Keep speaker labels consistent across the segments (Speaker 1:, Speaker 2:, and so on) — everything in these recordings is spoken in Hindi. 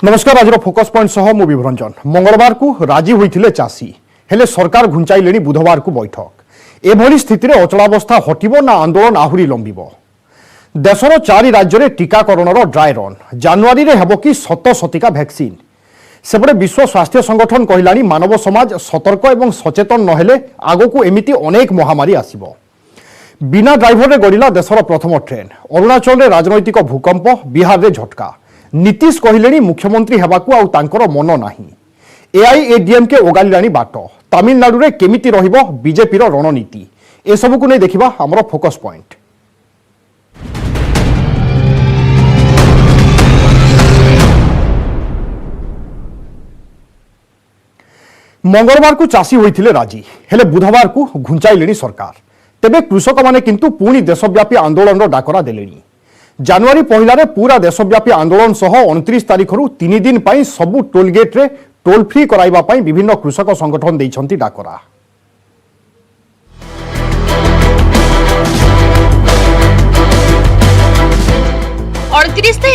Speaker 1: नमस्कार। आज फोकस पॉइंट सह मु विभरंजन। मंगलवार को राजी होइथिले चाषी, हेले सरकार घुंचाइलेनी बुधवार को बैठक। एभली स्थिति रे अचलावस्था हटिबो ना आंदोलन आहुरी लंबिबो? देशर 4 राज्य रे टीकाकरणर ड्राई रन जनवरी रे हेबो कि शत शतिका वैक्सीन? सेपटे विश्व स्वास्थ्य संगठन कहिलानी मानव समाज सतर्क एवं सचेतन नहेले आगो एमिति अनेक महामारी आसिबो। बिना ड्राइवर रे गड़िला देशर प्रथम ट्रेन। अरुणाचल रे राजनैतिक भूकंप, बिहार रे झटका। नीतीश कहिलेनी मुख्यमंत्री हेबाकू आउ तांकर मन नाही। एआईएडीएमके ओगालिलानी बाट। तमिलनाडु रे केमिति रहिबो बीजेपी रो रणनीति? ए सब को नै देखिबा हमरो फोकस पॉइंट। मंगलवार को चाषी होइथिले राजी, हेले बुधवार को घुंचाइलेनी सरकार। तेबे कृषक माने किंतु पुणी देशव्यापी आंदोलन रो डाकरा देलेनी। जनवरी पहला रे पूरा देशव्यापी आंदोलन सह 29 तारिख रु 3 दिन पाई सबु टोलगेट रे टोल फ्री कराइबा पाई विभिन्न कृषक संगठन दैछंती डाकरा।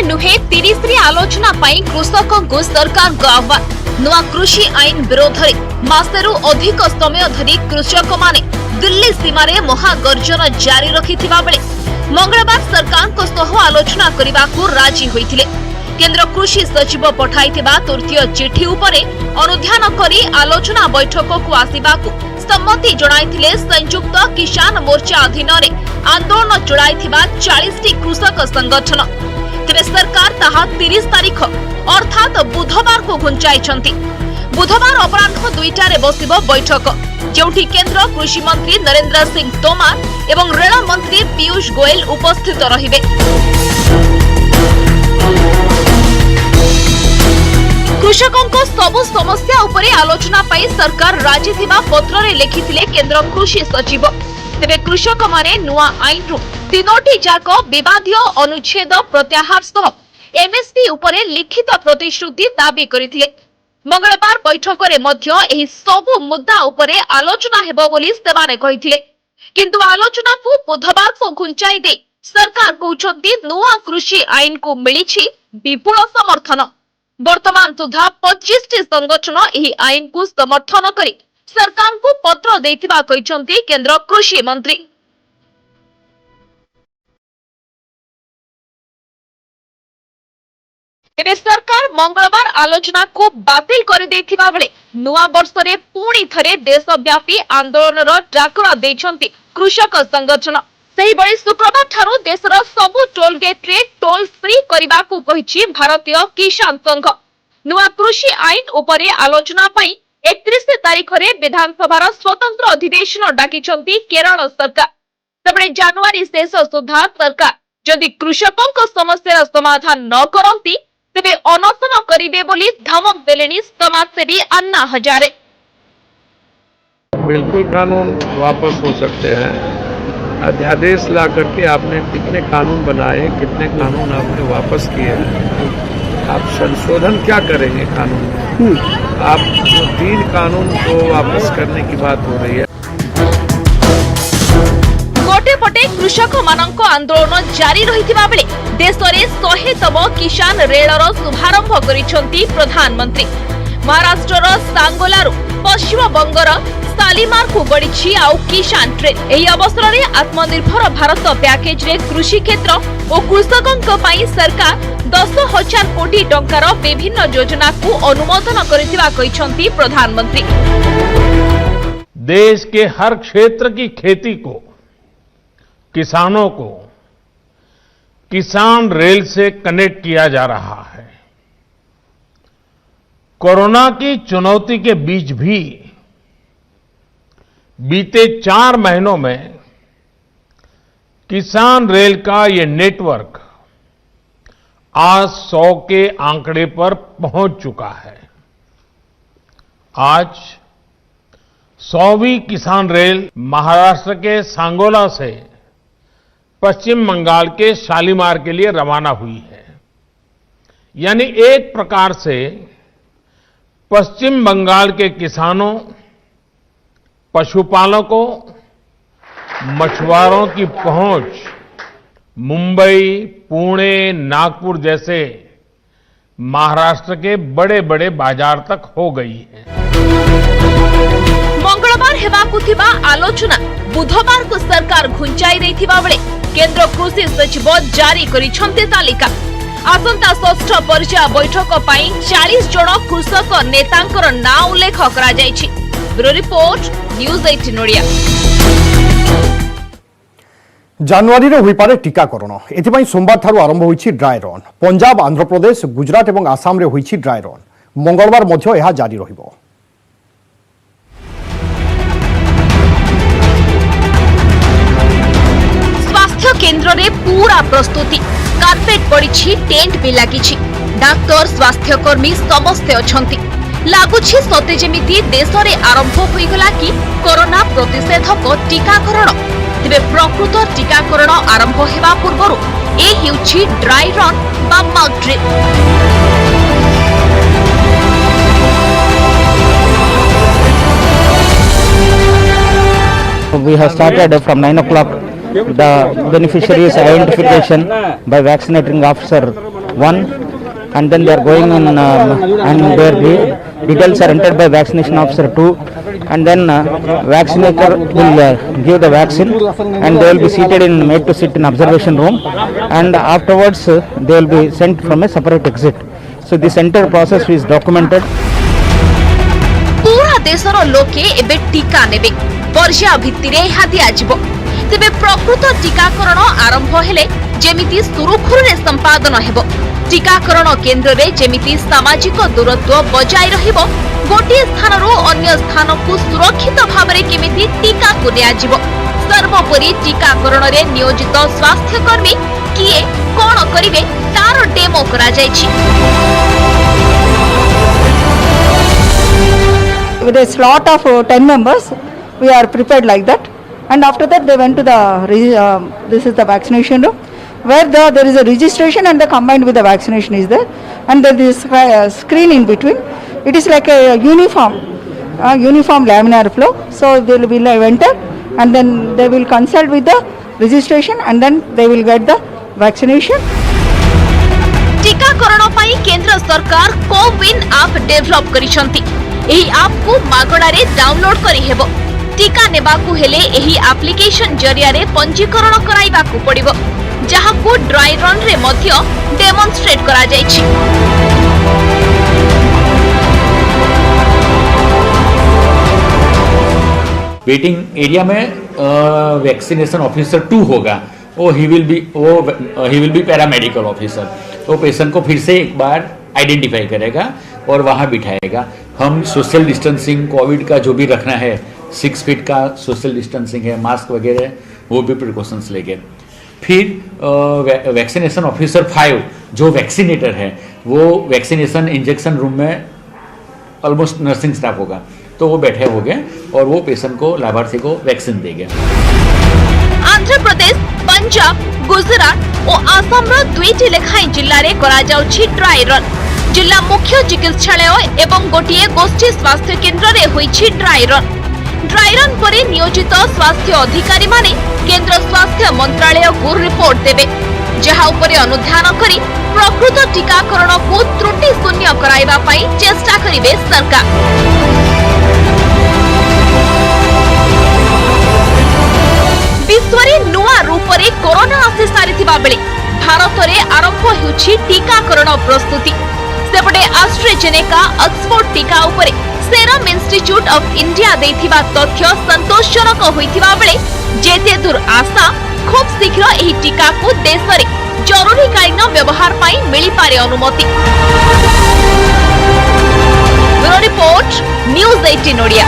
Speaker 2: नुहे 30 रे आलोचना पाई कृषकों को सरकार को आह्वान। नुआ कृषि आईन विरोध में मासेरु अधिक समय धरी कृषक माने दिल्ली सीमा रे महागर्जन जारी रखिथिबा बेले मंगलवार सरकार को सह आलोचना करने को राजी होइथिले। केंद्र कृषि सचिव पठाइथिबा तृतीय चिठी उपरे अनुध्यान करी आलोचना बैठक को आसिबाकू सम्मति जणाइथिले। संयुक्त किसान मोर्चा अधीन रे आंदोलन चलाइथिबा 40 टी कृषक संगठन। तेरे सरकार ताहा 30 तारिख अर्थात बुधवार को घुंचाइछंती। बुधवार अपराह्न 2टा रे बसिबो बैठक, जेउठी केंद्र कृषि मंत्री नरेंद्र सिंह तोमर एवं रेल मंत्री पीयूष गोयल उपस्थित रहिबे। कृषकों को सबु समस्या उपरे आलोचना पाई सरकार राजी थिबा पत्र रे लिखिथिले केंद्र कृषि सचिव। तेबे कृषक माने नुआ आईन रु 3टी जाक विवादीय अनुच्छेद प्रत्याहार सह एमएसपी उपरे लिखित प्रतिश्रुति दाबी करिथिले। मंगलवार बैठक रे मध्य एही सबु मुद्दा उपरे आलोचना हेबो बोली सेमाने कहिथिले। किंतु आलोचना को बुधवार को घुंचाई दे सरकार कहउछंती नुआ कृषि आईन को मिलिछि विपुल समर्थन। वर्तमान सुधा 25 टी संगठन एही आईन को समर्थन करी सरकार को पत्र देथिबा कहिछंती केंद्र कृषि मंत्री। तेरे सरकार मंगलवार आलोचना को बातिल कर देथिबा बेले नुआ वर्ष रे पुणी थरे देशव्यापी आंदोलन डाकरा देछंती कृषक संगठन। सही बड़ी शुक्रवार ठारू देशर सबु टोल गेट रे टोल फ्री करबा को कहिछि भारतीय किसान संघ। नुआ कृषि आईन उपरे आलोचना पई 31 तारिख रे विधानसभार स्वतंत्र अधिवेशन डाकिछंती केरल सरकार। तबे जनवरी शेष सुधा सरकार जदि कृषकों समस्या समाधान न करंती तेबे अनशन करिबे बोली धमक देलेनी समाजसेवी अन्ना हजारे।
Speaker 3: बिल्कुल कानून वापस हो सकते हैं। अध्यादेश ला करके आपने कितने कानून बनाए, कितने कानून आपने वापस किए हैं। आप संशोधन क्या करेंगे कानून में? आप 3 कानून को वापस करने की बात हो रही है।
Speaker 2: गोटेपटे कृषक मानक आंदोलन जारी रहिथिबा बेले देश रे 100तम किसान रेलर शुभारंभ करिसंती प्रधानमंत्री। महाराष्ट्र सांगोलारू पश्चिम बंगर सालिमार को गड़िछि आउ किसान ट्रेन। एही अवसर रे आत्मनिर्भर भारत पैकेज रे कृषि क्षेत्र और कृषकों पई सरकार 10,000 कोटी टंकार विभिन्न योजना को अनुमोदन करिथिबा कहिसंती प्रधानमंत्री।
Speaker 4: देश के हर क्षेत्र की खेती को, किसानों को किसान रेल से कनेक्ट किया जा रहा है। कोरोना की चुनौती के बीच भी बीते 4 महीनों में किसान रेल का ये नेटवर्क आज 100 के आंकड़े पर पहुंच चुका है। आज 100वीं किसान रेल महाराष्ट्र के सांगोला से पश्चिम बंगाल के शालीमार के लिए रवाना हुई है। यानी एक प्रकार से पश्चिम बंगाल के किसानों, पशुपालकों, मछुआरों की पहुंच मुंबई, पुणे, नागपुर जैसे महाराष्ट्र के बड़े बड़े बाजार तक हो गई है।
Speaker 2: मंगलवार हेबाकु थिबा आलोचना बुधवार को सरकार घुंचाई देथिबा बेले केंद्र कृषि सचिव जारी करिछन्ते तालिका। आसंता षष्ठ पर्याय बैठक पाई 40 जन कृषक नेतांकर ना उल्लेख करा जायछि। Bureau report news 18 Odia.
Speaker 1: जानुआरी रे होई पारे टीकाकरण एथिपाई सोमवार थारु आरंभ होईछि ड्राई रन। पंजाब, आंध्र प्रदेश, गुजरात एवं आसाम रे होईछि ड्राई रन। मंगलवार मध्य यह जारी रहिबो।
Speaker 2: स्वास्थ्य केंद्र रे पूरा प्रस्तुति, कार्पेट पड़िछि, टेंट भी लागिछि। डाक्टर, स्वास्थ्यकर्मी समस्ते अछंती। लागुछि सते जेमिति देश रे आरंभ होईगला कि कोरोना प्रतिषेधक टीकाकरण। तेबे प्रकृत टीकाकरण आरंभ हेबा पूर्वरु ए हेउछि ड्राई रन बा mock drill.
Speaker 5: We have started from 9 o'clock the beneficiaries identification by vaccinating officer 1, and then they are going in and their details are entered by vaccination officer 2, and then vaccinator will give the vaccine and they will be seated in made to sit in observation room, and afterwards they will be sent from a separate exit. So this entire process is documented.
Speaker 2: पूरा देशर लोके एबे टीका नेबे पर्याय भित्तिरे एहा दियाजिबो। तेबे प्रकृत टीकाकरण आरंभ हेले जेमिति सुरुखुरुरे संपादन हेबो। टीकाकरण केंद्र रे जेमिति सामाजिक दूरत्व बजाय रहिबो, गोटे स्थानरू अन्य स्थानकु सुरक्षित भाबरे केमिति टीका को नियाजिबो। सर्वोपरि टीकाकरण रे नियोजित स्वास्थ्यकर्मी किए कोन करिवे तार डेमो करा जायछि।
Speaker 6: With a slot of 10 members, we are prepared like that, and after that they went to the this is the vaccination room, where there is a registration and the combined with the vaccination is there, and there is a screen in between. It is like a uniform laminar flow. So they will enter and then they will consult with the registration and then they will get the vaccination.
Speaker 2: टीकाकरण पाई केंद्र सरकार कोविन ऐप डेवलप करिसंती। एही ऐप को मागणा रे डाउनलोड करि हेबो। टीका नेबाकू हेले एही एप्लीकेशन जरिया रे पंजीकरण कराइबाकू पड़िबो, जहाकू ड्राई रन रे मध्य डेमोन्स्ट्रेट करा जायछि।
Speaker 7: वेटिंग एरिया में वैक्सीनेशन ऑफिसर 2 होगा, वो he will be paramedical officer. तो पेशेंट को फिर से एक बार आइडेंटिफाई करेगा और वहाँ बिठाएगा। हम सोशल डिस्टेंसिंग कोविड का जो भी रखना है, 6 फीट का सोशल डिस्टेंसिंग है, मास्क वगैरह वो भी प्रिकॉशंस लेंगे। फिर वैक्सीनेशन ऑफिसर 5 जो वैक्सीनेटर है, वो वैक्सीनेशन इंजेक्शन रूम में ऑलमोस्ट नर्सिंग स्टाफ होगा, तो वो बैठे होंगे और वो पेशेंट को, लाभार्थी को वैक्सीन देंगे।
Speaker 2: आंध्र प्रदेश, पंजाब, गुजरात और आसाम रो 2टी लेखाई जिल्ला रे करा जाउछि ड्राई रन। जिला मुख्य चिकित्सालय एवं गोटिए गोष्ठी स्वास्थ्य केंद्र रे होइछि ड्राई रन। ड्राई रन परे नियोजित स्वास्थ्य अधिकारी माने केंद्र स्वास्थ्य मंत्रालय को रिपोर्ट देबे, जहा उपरे अनुध्यान करी प्रकृत टीकाकरण को त्रुटि शून्य कराइबा पई चेष्टा करिवे सरकार। विश्वरे नुआ रूपरे कोरोना आसी सारिथिबा बेले भारत रे आरंभ होउछि टीकाकरण प्रस्तुति। सेपटे एस्ट्राजेनेका ऑक्सफोर्ड टीका उपरे सेरम इंस्टीट्यूट ऑफ इंडिया देथिबा तथ्य संतोषजनक होइथिबा बेले जेते दूर आशा खूब शीघ्र एही टीका को देश रे जरूरीकालीन व्यवहार पाई मिली पारे अनुमति। Bureau report news 18 Odia.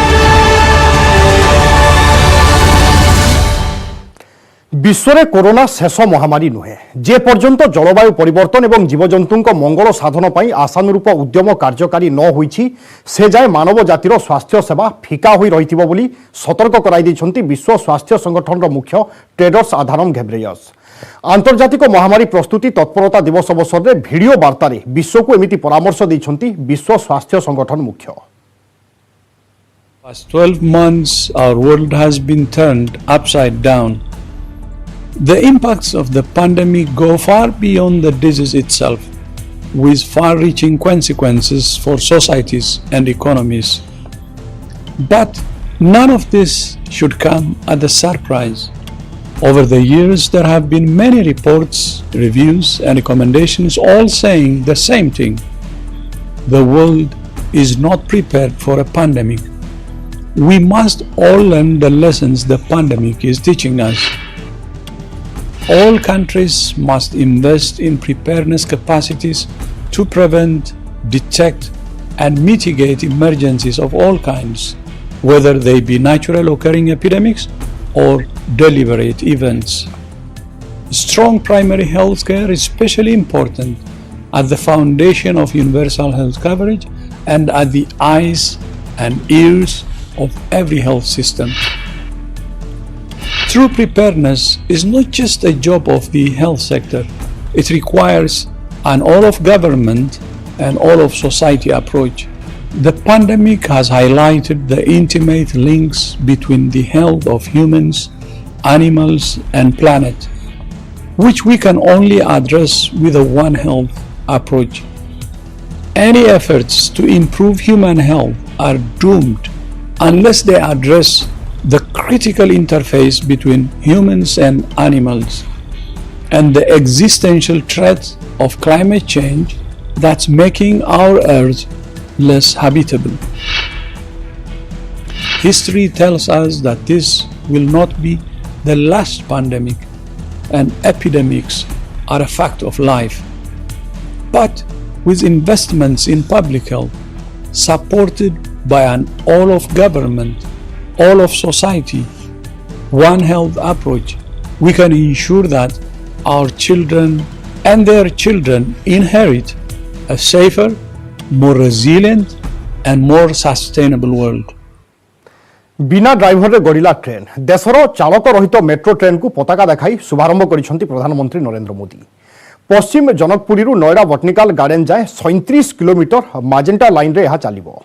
Speaker 1: विश्व कोरोना शेष महामारी नुहे, जे पर्यंत जलवायु परिवर्तन एवं जीवजंतु मंगल साधन पर आशानुरूप उद्यम कार्यकारी न होईछि से जाए मानव जातिर स्वास्थ्य सेवा फिका होई रहिथिबो बोली सतर्क कराई दैछन्ति विश्व स्वास्थ्य संगठन मुख्य टेड्रोस अधानम घेब्रेयस। आंतर्जातिक महामारी प्रस्तुति तत्परता दिवस अवसर में भिडियो वार्तारे विश्व को एमिति परामर्श दैछन्ति विश्व स्वास्थ्य संगठन मुख्य।
Speaker 8: Past 12 months our world has been turned upside down. The impacts of the pandemic go far beyond the disease itself. with far-reaching consequences for societies and economies. But none of this should come as a surprise. Over the years, there have been many reports, reviews, and recommendations all saying the same thing. The world is not prepared for a pandemic. We must all learn the lessons the pandemic is teaching us. All countries must invest in preparedness capacities to prevent, detect, and mitigate emergencies of all kinds, whether they be natural occurring epidemics or deliberate events. Strong primary health care is especially important at the foundation of universal health coverage and at the eyes and ears of every health system. True preparedness is not just a job of the health sector. It requires an all-of-government and all-of-society approach. The pandemic has highlighted the intimate links between the health of humans, animals, and planet, which we can only address with a One Health approach. Any efforts to improve human health are doomed unless they address the critical interface between humans and animals and the existential threat of climate change that's making our Earth less habitable. History tells us that this will not be the last pandemic, and epidemics are a fact of life. But with investments in public health, supported by an all-of-government, all-of-society, One Health approach, we can ensure that our children and their children inherit a safer, more resilient, and more sustainable world.
Speaker 1: बिना ड्राइवर गड़िला ट्रेन देशर चालक रहित मेट्रो ट्रेन को पताका देखाई शुभारंभ करिसेंती प्रधानमंत्री नरेंद्र मोदी। पश्चिम जनकपुरी नोएडा बटनिकाल गार्डन जाए 37 किलोमीटर माजेंटा लाइन रे यह चलिबो।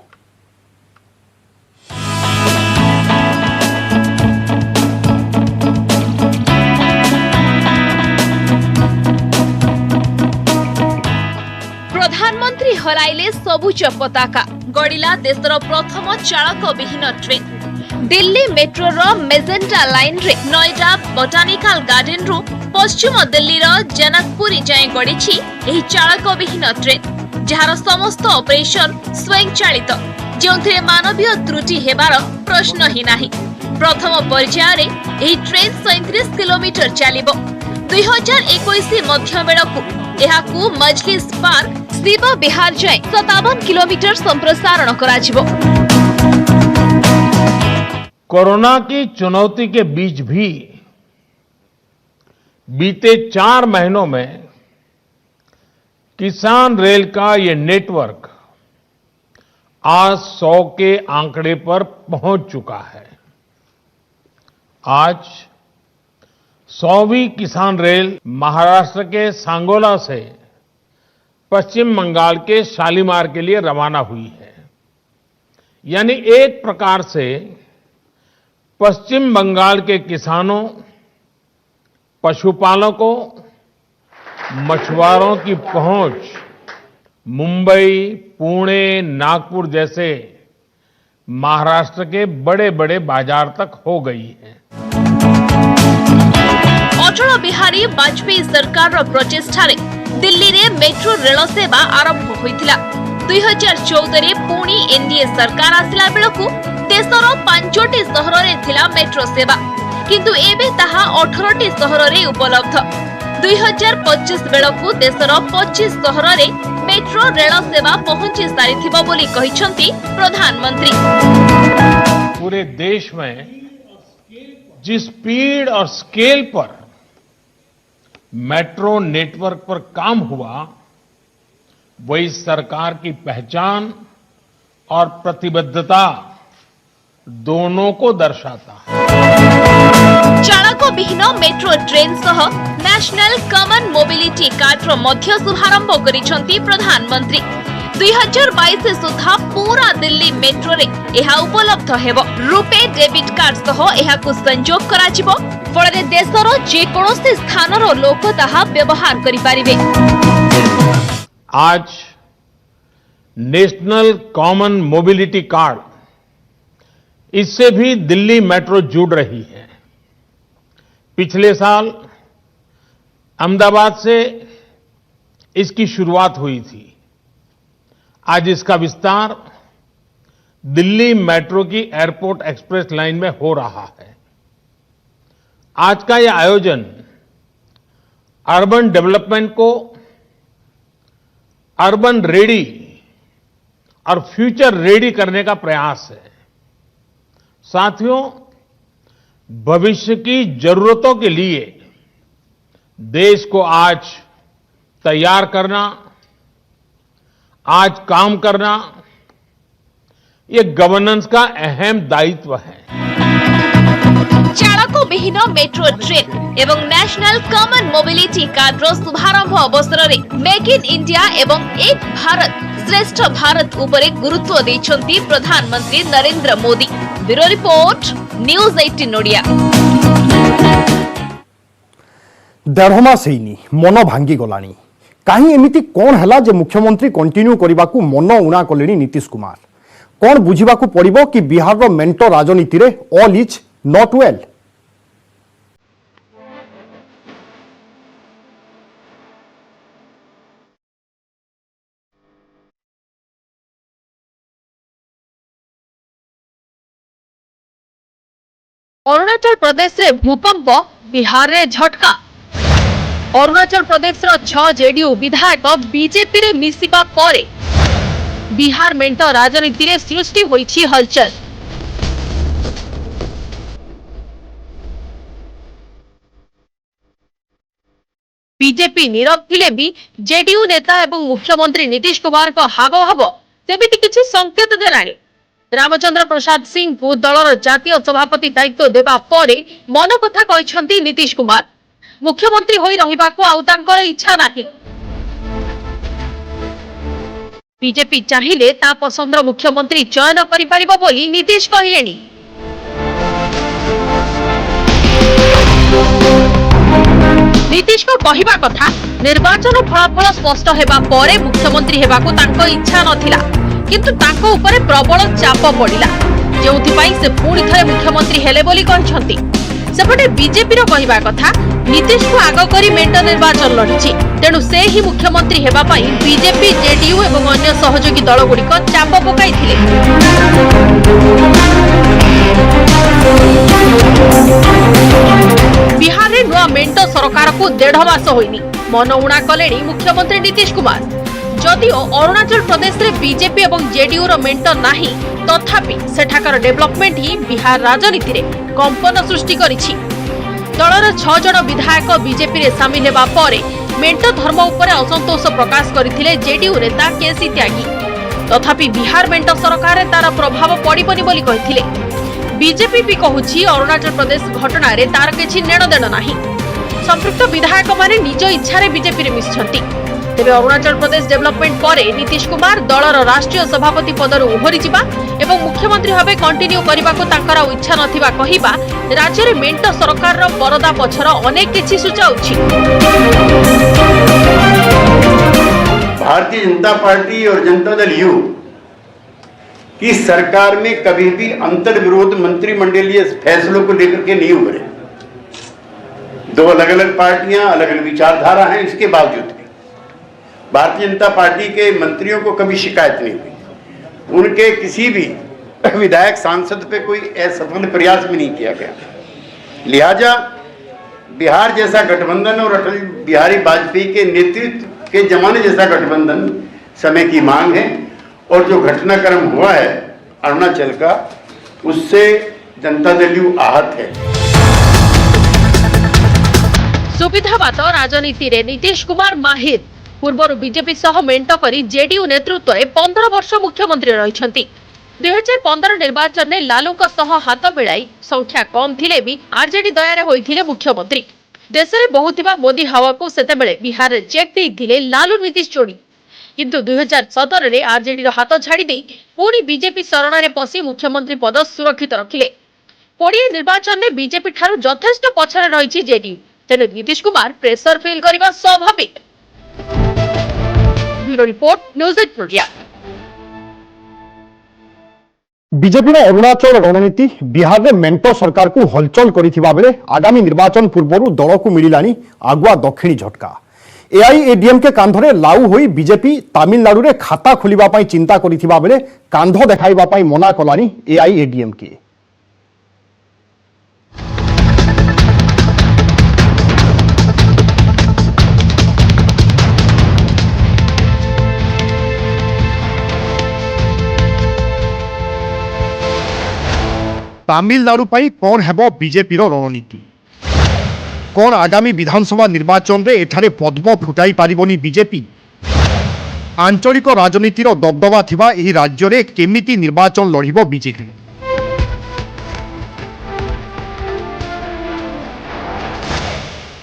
Speaker 2: प्रधानमंत्री हराइले सबुज पताका गड़िला देशर प्रथम चालक विहीन ट्रेन। दिल्ली मेट्रो रो मेजेंटा लाइन रे नोएडा बोटानिकल गार्डन रु पश्चिम दिल्ली रो जनकपुरी जाए गड़िछि एही चालक विहीन ट्रेन, जहार समस्त ऑपरेशन स्वयंचालित, जोंथिरे मानवीय त्रुटि हेबार प्रश्न ही नाही। प्रथम पर्याय रे एही ट्रेन 37 किलोमीटर चलिबो। 2021 मध्य बेलकु एहाकू मजलिस पार्क शिव बिहार जाए 57 किलोमीटर संप्रसारण कराजिबो।
Speaker 4: कोरोना की चुनौती के बीच भी बीते 4 महीनों में किसान रेल का ये नेटवर्क आज 100 के आंकड़े पर पहुंच चुका है। आज 100वीं किसान रेल महाराष्ट्र के सांगोला से पश्चिम बंगाल के शालीमार के लिए रवाना हुई है। यानी एक प्रकार से पश्चिम बंगाल के किसानों, पशुपालकों, मछुआरों की पहुंच मुंबई, पुणे, नागपुर जैसे महाराष्ट्र के बड़े बड़े बाजार तक हो गई है।
Speaker 2: अटल बिहारी वाजपेयी सरकार प्रचेष्टा दिल्ली रे मेट्रो रेल सेवा आरंभ होइथिला। 2014 रे पुणी एनडीए सरकार आसिला बेलकु देशर 5टी सहर रे थिला मेट्रो सेवा, किंतु एबे ताहा 18टी सहर रे उपलब्ध। 2025 बेलकु देशर 25 सहर रे मेट्रो रेल सेवा पहुंची सारिथिबो बोली कहिसंती प्रधानमंत्री।
Speaker 4: पूरे देश में जिस स्पीड और स्केल पर मेट्रो नेटवर्क पर काम हुआ, वही सरकार की पहचान और प्रतिबद्धता दोनों को दर्शाता है।
Speaker 2: चालक विहीन मेट्रो ट्रेन सह नेशनल कॉमन मोबिलिटी कार्ड मध्य शुभारंभ करिसंती प्रधानमंत्री। 2022 सुधा पूरा दिल्ली मेट्रो रे एहा उपलब्ध हेबो। रुपे डेबिट कार्ड सह एहाकु संजोग कराजिबो, फଳରେ देशर जे कोनोसी स्थानर लोक ताहा व्यवहार करि पारिबे।
Speaker 4: आज नेशनल कॉमन मोबिलिटी कार्ड, इससे भी दिल्ली मेट्रो जुड़ रही है। पिछले साल अहमदाबाद से इसकी शुरुआत हुई थी। आज इसका विस्तार दिल्ली मेट्रो की एयरपोर्ट एक्सप्रेस लाइन में हो रहा है। आज का यह आयोजन अर्बन डेवलपमेंट को अर्बन रेडी और फ्यूचर रेडी करने का प्रयास है। साथियों, भविष्य की जरूरतों के लिए देश को आज तैयार करना, आज काम करना, ये गवर्नेंस का अहम दायित्व है।
Speaker 2: चालक विहीन मेट्रो ट्रेन एवं नेशनल कॉमन मोबिलिटी कार्ड शुभारंभ अवसर में मेक इन इंडिया एवं एक भारत श्रेष्ठ भारत उपरे गुरुत्व देइछन्ति प्रधानमंत्री Narendra Modi. Bureau report, news 18 Odia.
Speaker 1: देढ़ मास हेनी मन भांगी गलानी। कहीं एमिति कौन हैला जे मुख्यमंत्री कंटिन्यू करबाकू मन उणा कलेनी नीतीश कुमार? कौन बुझिबाकू पड़िबो कि बिहार रो मेंटो राजनीति रे all is not well?
Speaker 9: Arunachal Pradesh रे भूकंप, बिहार रे झटका। अरुणाचल प्रदेश रो 6 जेडीयू विधायक बीजेपी रे मिसिबा परे बिहार मेंट राजनीति रे सृष्टि होईछि हलचल। बीजेपी नीरव थिले भी जेडीयू नेता एवं मुख्यमंत्री नीतीश कुमार को हावभाव सेमिति किछि संकेत देलानि। रामचंद्र प्रसाद सिंह को दलर जातीय सभापति दायित्व देबा परे मन कथा कहिसंती नीतीश कुमार। मुख्यमंत्री होई रहिबाको आउ तांकर इच्छा नाही। बीजेपी चाहिए ता पसंदर मुख्यमंत्री चयन करि परिबो बोली नीतीश कहिलेनी। नीतीश को कहिबा कथा, निर्वाचन फलाफल स्पष्ट हेबा परे मुख्यमंत्री हेबाको तांको इच्छा नथिला, किंतु तांको ऊपर प्रबल चाप पड़िला, जेउथि पई से पुणी थरे मुख्यमंत्री हेले बोली कहछंती। सेपटे बीजेपी रो कहिबा कथा, नीतीश को आग करी मेंट निर्वाचन लड़िछि, तेणु से ही मुख्यमंत्री हेबा पई बीजेपी, जेडीयू एवं अन्य सहयोगी दल गुड़िक चाप पकाइथिले। बिहार रे नुआ मेंट सरकार को 1.5 मास होइनी, मन उणा कलेनी मुख्यमंत्री नीतीश कुमार। जदिओ अरुणाचल प्रदेश रे बीजेपी एवं जेडीयू रो मेंट नाही, तथापि सेठाकर डेवलपमेंट ही बिहार राजनीति रे कंपन सृष्टि करिछि। दलर 6 जन विधायक बीजेपी रे शामिल हेबा परे मेंट धर्म उपरे असंतोष प्रकाश करथिले जेडीयू नेता केसी त्यागी। तथापि बिहार मेंट सरकार रे तार प्रभाव पड़िबनी बोली कहिथिले। बीजेपी भी कहुछि अरुणाचल प्रदेश घटना रे तार किछि नेणदेण नाही। संपृक्त विधायक माने निज इच्छा रे बीजेपी रे मिसछंती। तेबे अरुणाचल प्रदेश डेवलपमेंट परे नीतीश कुमार दलर राष्ट्रीय सभापति पदर ओहरी जिबा एवं मुख्यमंत्री भावे कंटिन्यू करबाको तांकर इच्छा नथिबा कहिबा राज्य रे मेंट सरकार रो परदा पछर अनेक किछि सुचाउछि।
Speaker 10: भारतीय जनता पार्टी और जनता दल यू की सरकार में कभी भी अंतर्विरोध मंत्रिमंडलीय फैसलों को लेकर के नहीं उभरे। 2 अलग अलग पार्टियां, अलग अलग विचारधारा हैं, इसके बावजूद भारतीय जनता पार्टी के मंत्रियों को कभी शिकायत नहीं हुई। उनके किसी भी विधायक सांसद पे कोई असफल प्रयास भी नहीं किया गया। लिहाजा बिहार जैसा गठबंधन और अटल बिहारी वाजपेयी के नेतृत्व के जमाने जैसा गठबंधन समय की मांग है, और जो घटनाक्रम हुआ है अरुणाचल का, उससे जनता दल यू आहत है।
Speaker 9: सुविधावाद राजनीति रे नीतीश कुमार माहिर पूर्वर बीजेपी सह मेंट करी जेडीयू नेतृत्व में 15 वर्ष मुख्यमंत्री रहिछंती। 2015 निर्वाचन में लालू का सह हाथ मिलाई संख्या कम थिले भी आरजेडी दयारे होइथिले मुख्यमंत्री। देश में बहुथिबा मोदी हवा को सेतेबेले बिहार रे चेक देइथिले लालू नीतीश जोड़ी, किंतु 2017 रे आरजेडी रो हाथ छाड़ी दे पुणी बीजेपी शरण रे पसी मुख्यमंत्री पद सुरक्षित रखिले। पड़िया निर्वाचन में बीजेपी ठारू यथेष्ट पछरे रहिछि जेडीयू, तेणु नीतीश कुमार प्रेसर फील करबा स्वाभाविक। Bureau report news India.
Speaker 1: BJP Arunachal रणनीति बिहार में मेंट सरकार को हलचल करिथिबा बेले आगामी निर्वाचन पूर्व दल को मिलानी आगुआ दक्षिणी झटका। एआईएडीएमके कांधरे लाउ होई बीजेपी तमिलनाडु रे खाता खोलिबा पई चिंता करिथिबा बेले कांध देखाइबा पई मना कलानी एआईएडीएमके। तमिलनाडु पाई कौन हेबो बीजेपी रणनीति, कौन आगामी विधानसभा निर्वाचन रे एठारे पद्म फुटाई पारिबनी बीजेपी। आंचलिक राजनीतिर दबदबा थिबा एही राज्य रे केमिति निर्वाचन लड़िबो बीजेपी।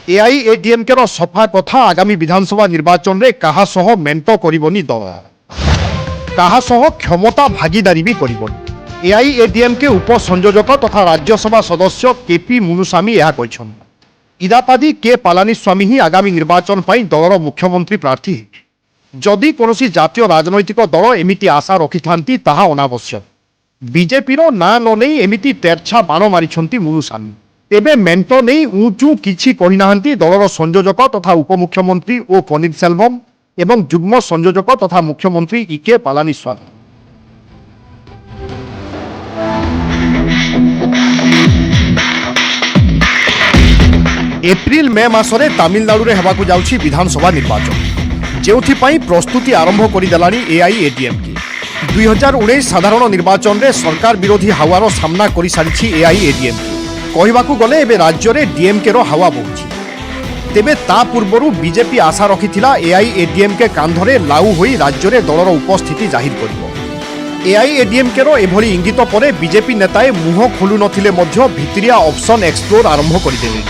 Speaker 1: एआईएडीएमके रो सफा कथा आगामी विधानसभा निर्वाचन रे काहा सह मेंट करिबनी दल, काहा सह क्षमता भागीदारी भी करिबनी। एआईएडीएमके उपसंयोजक तथा राज्यसभा सदस्य केपी मुनुसामी यह कहछन। इदापादी के पलानीस्वामी ही आगामी निर्वाचन पाई दलर मुख्यमंत्री प्रार्थी। जदि कोनोसी जातीय राजनैतिक दल एमिति आशा रखिथांती ताहा अनावश्यक। बीजेपी रो ना न नै एमिति तेरछा बाण मारिछंती मुनुसामी। तेबे मेंट नै ऊंचू किछि कहि नाहंती दलर संयोजक तथा उपमुख्यमंत्री ओ पन्नीरसेल्वम एवं जुग्म संयोजक तथा मुख्यमंत्री इके पलानीस्वामी। एप्रिल मे मासरे तमिलनाडु रे हेबाकु जाउछि विधानसभा निर्वाचन, जेउथिपाई प्रस्तुति आरंभ करिदेलानी एआईएडीएमके। 2019 साधारण निर्वाचन रे सरकार विरोधी हावार सामना करि सारिछि एआईएडीएमके। कहिबाकु गले एबे राज्य रे डीएमके रो हावा बहुछि। तेबे ता पूर्वरु बीजेपी आशा रखिथिला एआईएडीएमके कांधरे लाउ होई राज्य रे दलर उपस्थिति जाहिर करिवो। एआईएडीएमके रो एभली इंगित परे बीजेपी नेताए मुह खोलु नथिले मध्य भितरिया ऑप्शन एक्सप्लोर आरंभ करिदेले।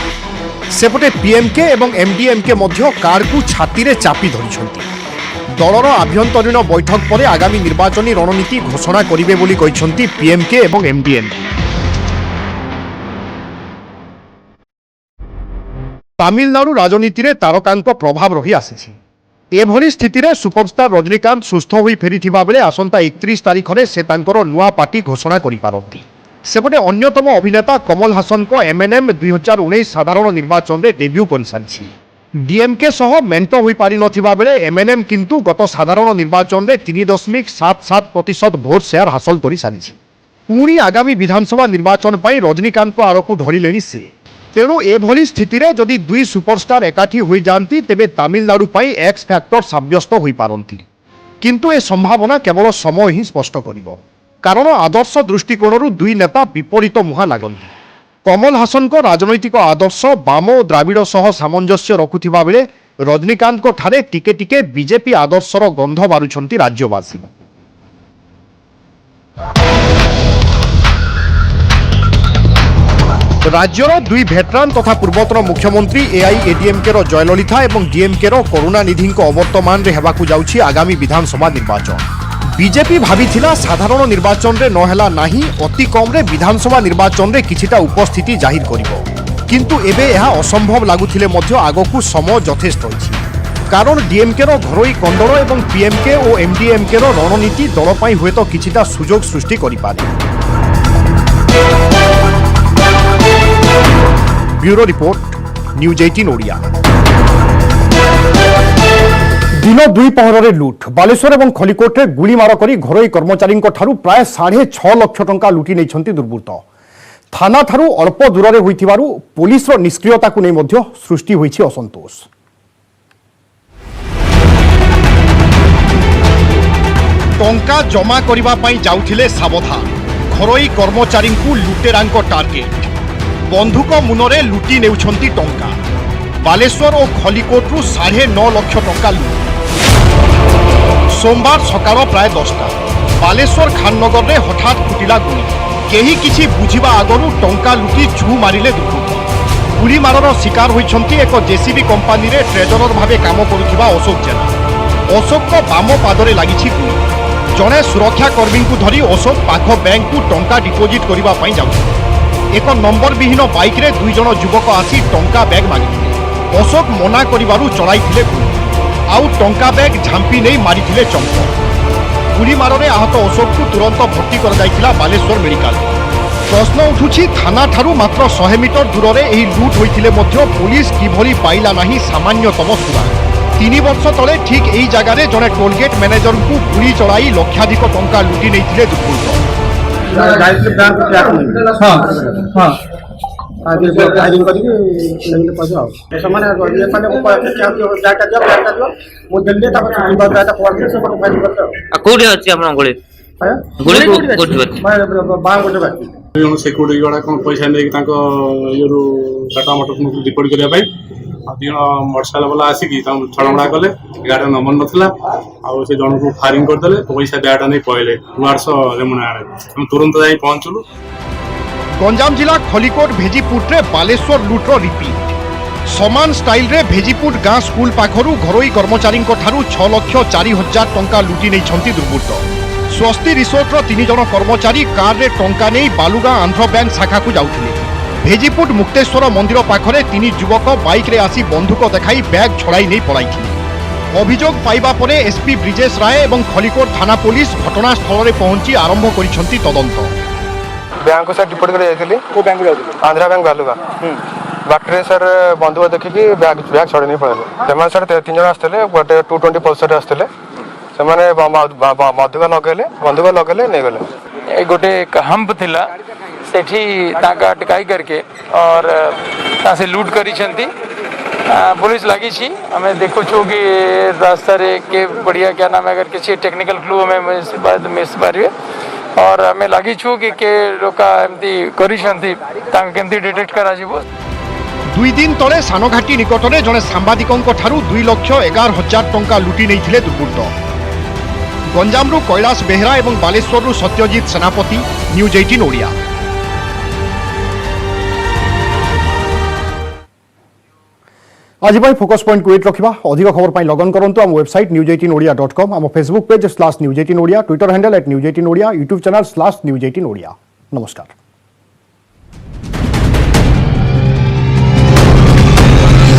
Speaker 1: सेपटे पीएमके एवं एमडीएमके मध्य कार को छाती रे चापी धरिछंती। दलर आभ्यंतरीण बैठक पर आगामी निर्वाचनी रणनीति घोषणा करिवे बोली कहिछंती पीएमके एवं एमडीएम। तमिलनाडु राजनीति रे तारकांक प्रभाव रही आसीछि। एभली स्थिति रे सुपरस्टार रजनीकांत सुस्थ होई फेरिथिबा बेले आसंता 31 तारिख रे से तांकर नुआ पार्टी घोषणा करि पारंती। सेपटे अन्यतम अभिनेता कमल हासन को एमएनएम 2019 साधारण निर्वाचन रे डेब्यू कर सारी। डीएमके सह मेंट होई पारि नथिबा बेले एमएनएम किंतु गत साधारण निर्वाचन रे 3.77% भोट शेयर हासिल करि सारी। पुणी आगामी विधानसभा निर्वाचन पाई रजनीकांत आड़कू धरिले से। तेणु एभली स्थिति रे जदि दुई सुपरस्टार एकाठी होई जानती तेबे तमिलनाडु पाई एक्स फैक्टर साब्यस्त होई पारंती। किंतु ए संभावना केवल समय ही स्पष्ट करिवो, कारण आदर्श दृष्टिकोण दुई नेता विपरीत मुहा लागନ୍ତି। कमल हासन को राजनैतिक आदर्श बाम और द्राविड़ सह सामंजस्य रखुथिबा बेले रजनीकांत को ठारे टिके टिके बीजेपी आदर्शर गंध मारुछंती राज्यवासी। राज्यर दुई भेटरान तथा पूर्वतन मुख्यमंत्री एआईएडीएमके रो जयललिता एवं डीएमके रो करुणानिधि अवर्तमान रे हेबाकु जाउछि आगामी विधानसभा निर्वाचन। बीजेपी भाविथिला साधारण निर्वाचन रे नहेला नाही, अति कम रे विधानसभा निर्वाचन रे किछिटा उपस्थिति जाहिर करिवो। किंतु एबे यह असंभव लागुथिले मध्य आगकु समय यथेष्ट होइछि। कारण डीएमके रो घरोई कंदड़ एवं पीएमके और एमडीएमके रो रणनीति दल पई हुए तो किछिटा सुजोग सृष्टि करि पारे। Bureau report news 18 Odia. दिन दुई पहर लुट बालेश्वर और खलिकोट में गुलीमार कर घरोई कर्मचारी प्राय 6.5 लाख टंका लुटि नहीं दुर्बृत्त। थाना ठारू अल्प दूर में होइथिबारु पुलिस निष्क्रियता को नहीं सृष्टि होइछि असंतोष। टंका जमा करिबा पई जाउथिले सावधान घरोई कर्मचारी लुटेरांक टार्गेट। बंधुक मुनरे लुटि नेउछंती टंका। बालेश्वर और खलिकोट्रु 9.5 लाख टंका लुट। सोमवार सकाळ प्राय 10टा बालेश्वर खाननगर रे हठात फुटिला गुली। केही किछि बुझिबा आगरु टंका लुटि छु मारिले दुर्बृत्त। गुली मारर शिकार होइछंती एक जेसीबी कंपानी रे ट्रेजरर भाबे काम करुथिबा अशोक जेना। अशोक को बाम पादरे लागिछि गुली। जणे सुरक्षा कर्मी को धरी अशोक पाख बैंक को टंका डिपोजिट करिबा पई जाउछि। एक नंबर विहीन बाइक रे 2 जण युवक आसी टंका बैग मागिथिले। अशोक मना करिबारु चलाइथिले गुली। आउ टंका बैग झांपी नहीं मारिथिले चंप गुली मारे आहत अशोक को तुरंत भर्ती कर जाइथिला बालेश्वर मेडिकल। प्रश्न उठुछि थाना ठारू मात्र 100 मीटर दूर में यही लुट होइथिले मध्य पुलिस किभली पाइला नाही सामान्यतम सुरा। 3 वर्ष तले ठीक यही जगार जड़े टोलगेट मैनेजर को गुली चढ़ाई लक्षाधिक टंका लुटि नहीं दुर्बृत्त।
Speaker 11: सिक्यूरीटी गुड़ा कौन पैसा नहीं टाटा मोटर रिपोर्ट करने दिज मोटरसाइकेल वाला आसिक छड़मड़ा कले गाड़ी नंबर नाला से जन को फायरिंग करदे पैसा ब्यागटा नहीं पहले 200 रेमुना तुरंत जा पहुंचलु।
Speaker 1: गंजाम जिला खलिकोट भेजीपुट्रे बालेश्वर लुट्र रिपीट समान स्टाइल रे भेजीपुट गाँ स्कूल पाखरु घरोई कर्मचारी 6,04,000 टंका लुटि नहीं दुर्बृत्त। स्वस्ति रिसोर्टर 3 जन कर्मचारी कार रे टंका नहीं बालुगाँ आंध्र बैंक शाखा को जाउथिले। भेजीपुट मुक्तेश्वर मंदिर पाखरे 3 युवक बाइक रे आसी बंधुक देखाई बैग छड़ाई नहीं पड़ाई। अभियोग पाइबा परे एसपी ब्रिजेश राय एवं खलिकोट थाना पुलिस घटनास्थल में पहुंची आरंभ करिसेंती तदंत।
Speaker 12: बैंक सर रिपोर्ट कर जाइए को बैंक आंध्रा बैंक बालुगा बाटरे सर बंधुक देखिकी बैग छड़े नहीं पड़े सर 3 जन आसते गोटे 220 पल्सर आसते बंधुक लगेले नहीं गले
Speaker 13: गोटे हम्प थिला सेठी ताका अटकाई करके और तासे लूट करी पुलिस लगी हमें देखो कि रास्ता रे के बढ़िया क्या नाम है अगर किसी टेक्निकल क्लू हमें मिस पारे और हमें लगी कि लोका एमती करी केमती डिटेक्ट करा जिवो।
Speaker 1: 2 दिन तले सानघाटी निकट में जड़े सांबादिकों 2,11,000 टंका लुटि नहीं दुर्बृत्त। गंजामरू कैलाश बेहरा और बालेश्वर सत्यजित सेनापति न्यूज 18 ओडिया। आज फोकस पॉइंट को एट रखा अधिक खबर पर लगन करंतु आम वेबसाइट news18odia.com आम Facebook page /news18odia Twitter handle @news18odia YouTube channel /news18odia। नमस्कार।